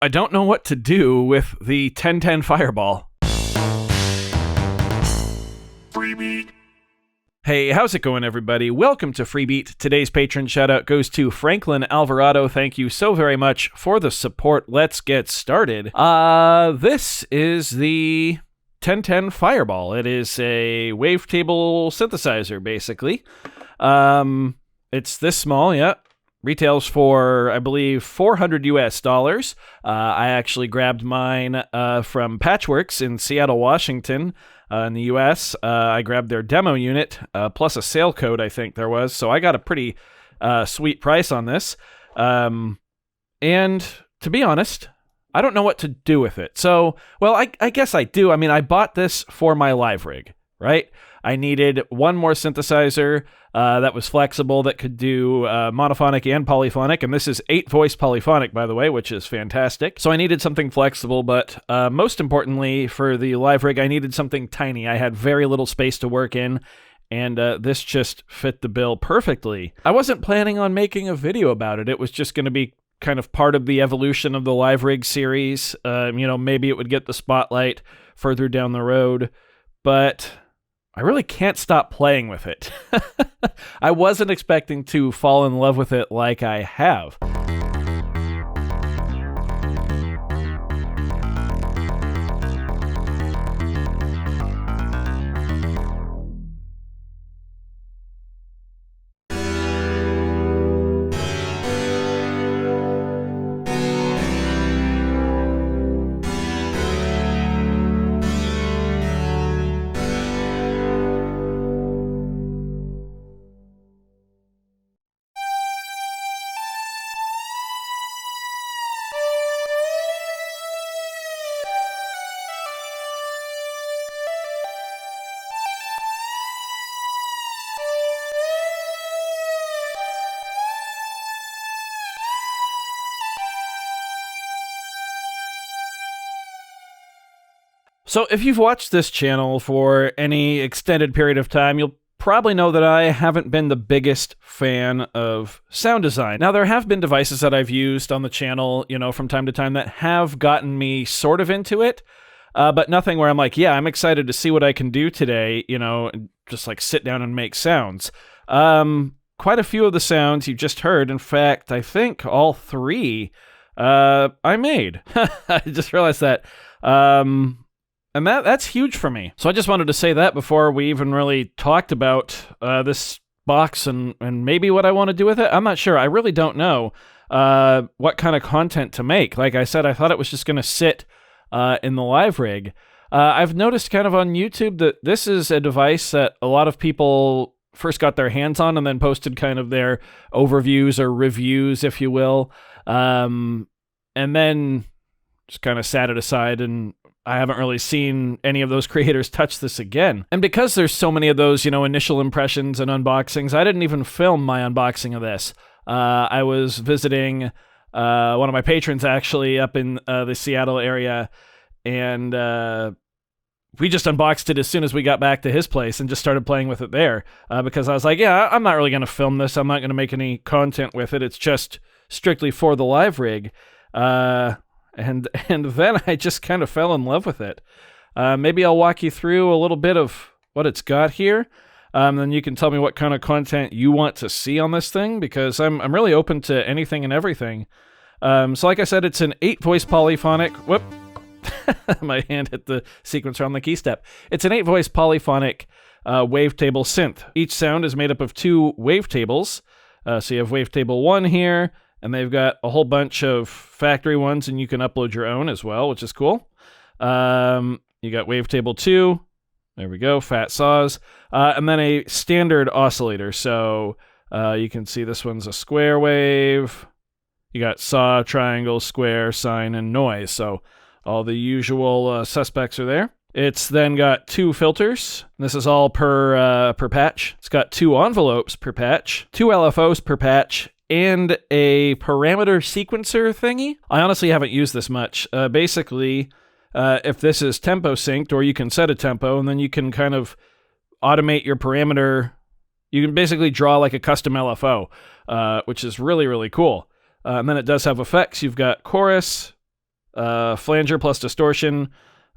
I don't know what to do with the 1010 Fireball. Freebeat. Hey, how's it going, everybody? Welcome to Freebeat. Today's patron shoutout goes to Franklin Alvarado. Thank you so very much for the support. Let's get started. This is the 1010 Fireball. It is a wavetable synthesizer, basically. It's this small, yeah. Retails for, I believe, $400 US. I actually grabbed mine from Patchworks in Seattle, Washington, in the US. I grabbed their demo unit, plus a sale code, I think there was. So I got a pretty sweet price on this. And to be honest, I don't know what to do with it. So, well, I guess I do. I mean, I bought this for my live rig, right? I needed one more synthesizer that was flexible, that could do monophonic and polyphonic, and this is 8-voice polyphonic, by the way, which is fantastic. So I needed something flexible, but most importantly, for the live rig, I needed something tiny. I had very little space to work in, and this just fit the bill perfectly. I wasn't planning on making a video about it. It was just going to be kind of part of the evolution of the live rig series. Maybe it would get the spotlight further down the road, but I really can't stop playing with it. I wasn't expecting to fall in love with it like I have. So if you've watched this channel for any extended period of time, you'll probably know that I haven't been the biggest fan of sound design. Now, there have been devices that I've used on the channel, from time to time that have gotten me sort of into it, but nothing where I'm like, yeah, I'm excited to see what I can do today, and just like sit down and make sounds. Quite a few of the sounds you just heard, in fact, I think all three, I made. I just realized that. And that's huge for me. So I just wanted to say that before we even really talked about this box and maybe what I want to do with it. I'm not sure. I really don't know what kind of content to make. Like I said, I thought it was just going to sit in the live rig. I've noticed kind of on YouTube that this is a device that a lot of people first got their hands on and then posted kind of their overviews or reviews, if you will, and then just kind of sat it aside, and I haven't really seen any of those creators touch this again. And because there's so many of those, initial impressions and unboxings, I didn't even film my unboxing of this. I was visiting one of my patrons, actually, up in the Seattle area, and we just unboxed it as soon as we got back to his place and just started playing with it there, because I was like, yeah, I'm not really going to film this. I'm not going to make any content with it. It's just strictly for the live rig. And then I just kind of fell in love with it. Maybe I'll walk you through a little bit of what it's got here. Then you can tell me what kind of content you want to see on this thing, because I'm really open to anything and everything. So like I said, it's an 8-voice polyphonic. Whoop. My hand hit the sequencer on the key step. It's an 8-voice polyphonic wavetable synth. Each sound is made up of 2 wavetables. So you have wavetable 1 here, and they've got a whole bunch of factory ones, and you can upload your own as well, which is cool. You got wavetable 2. There we go, fat saws. And then a standard oscillator. So you can see this one's a square wave. You got saw, triangle, square, sine, and noise. So all the usual suspects are there. It's then got 2 filters. This is all per patch. It's got 2 envelopes per patch, 2 LFOs per patch, and a parameter sequencer thingy. I honestly haven't used this much. Basically, if this is tempo synced, or you can set a tempo, and then you can kind of automate your parameter. You can basically draw like a custom LFO, which is really, really cool. And then it does have effects. You've got chorus, flanger plus distortion.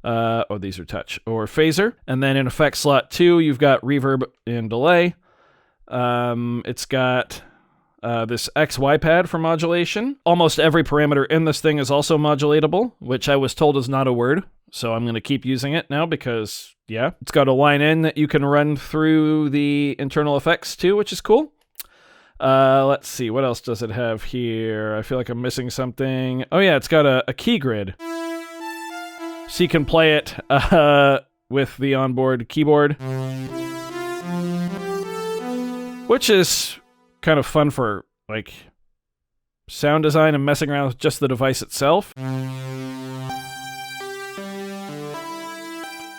Oh, these are touch or phaser. And then in effect slot 2, you've got reverb and delay. It's got this XY pad for modulation. Almost every parameter in this thing is also modulatable, which I was told is not a word. So I'm going to keep using it now because, yeah. It's got a line in that you can run through the internal effects too, which is cool. Let's see, what else does it have here? I feel like I'm missing something. Oh yeah, it's got a key grid. So you can play it with the onboard keyboard. Which is kind of fun for, like, sound design and messing around with just the device itself.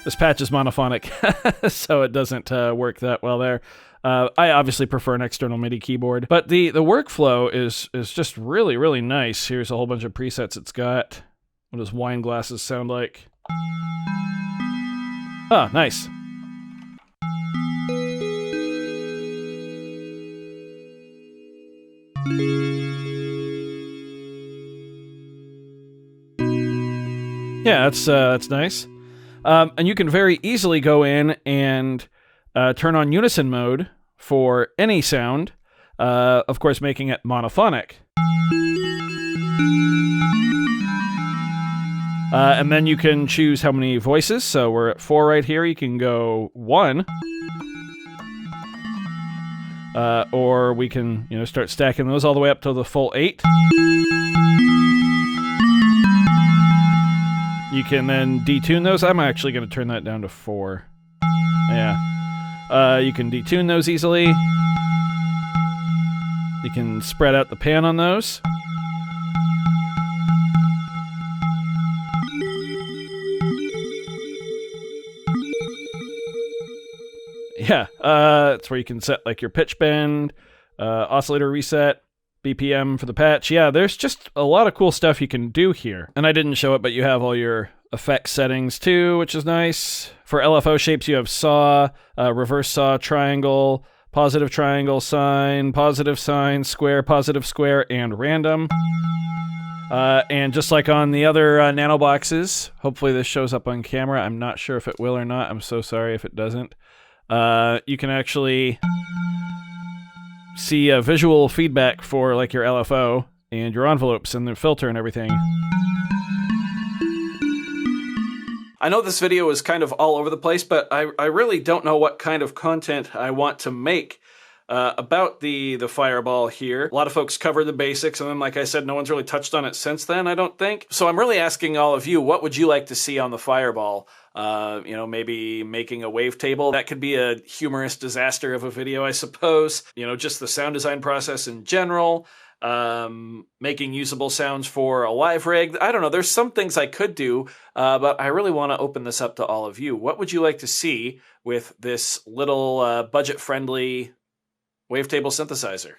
This patch is monophonic, so it doesn't work that well there. I obviously prefer an external MIDI keyboard, but the workflow is just really, really nice. Here's a whole bunch of presets it's got. What does wine glasses sound like? Ah, nice. Yeah, that's nice. And you can very easily go in and turn on unison mode for any sound, of course making it monophonic. And then you can choose how many voices, so we're at 4 right here, you can go 1. Or we can, start stacking those all the way up to the full 8. You can then detune those. I'm actually going to turn that down to 4. Yeah. You can detune those easily. You can spread out the pan on those. Yeah, that's where you can set like your pitch bend, oscillator reset, BPM for the patch. Yeah, there's just a lot of cool stuff you can do here. And I didn't show it, but you have all your effect settings too, which is nice. For LFO shapes, you have saw, reverse saw, triangle, positive triangle, sine, square, positive square, and random. And just like on the other Nanoboxes, hopefully this shows up on camera. I'm not sure if it will or not. I'm so sorry if it doesn't. You can actually see visual feedback for like your LFO and your envelopes and the filter and everything. I know this video is kind of all over the place, but I really don't know what kind of content I want to make about the Fireball here. A lot of folks cover the basics, and then, like I said, no one's really touched on it since then, I don't think. So I'm really asking all of you, what would you like to see on the Fireball? Maybe making a wavetable. That could be a humorous disaster of a video, I suppose. Just the sound design process in general. Making usable sounds for a live rig. I don't know, there's some things I could do, but I really want to open this up to all of you. What would you like to see with this little budget-friendly wavetable synthesizer?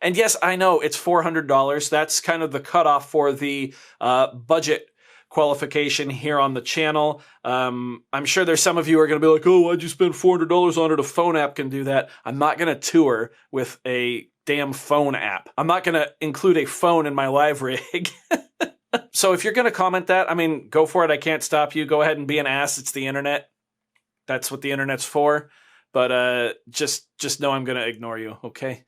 And yes, I know it's $400. That's kind of the cutoff for the budget qualification here on the channel. I'm sure there's some of you who are going to be like, oh, why'd you spend $400 on it? A phone app can do that. I'm not going to tour with a damn phone app. I'm not going to include a phone in my live rig. So if you're going to comment that, I mean, go for it. I can't stop you. Go ahead and be an ass. It's the internet. That's what the internet's for. But just know I'm going to ignore you, okay?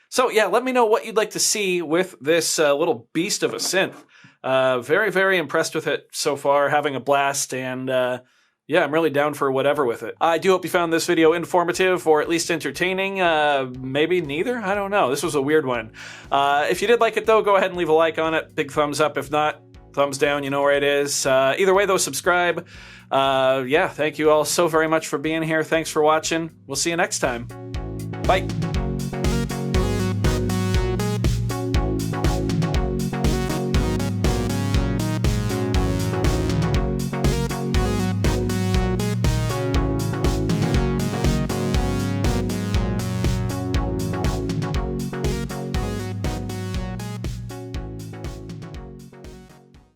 So yeah, let me know what you'd like to see with this little beast of a synth. Very, very impressed with it so far, having a blast, and yeah, I'm really down for whatever with it. I do hope you found this video informative, or at least entertaining. Maybe neither? I don't know. This was a weird one. If you did like it, though, go ahead and leave a like on it. Big thumbs up. If not, thumbs down. You know where it is. Either way, though, subscribe. Yeah, thank you all so very much for being here. Thanks for watching. We'll see you next time. Bye.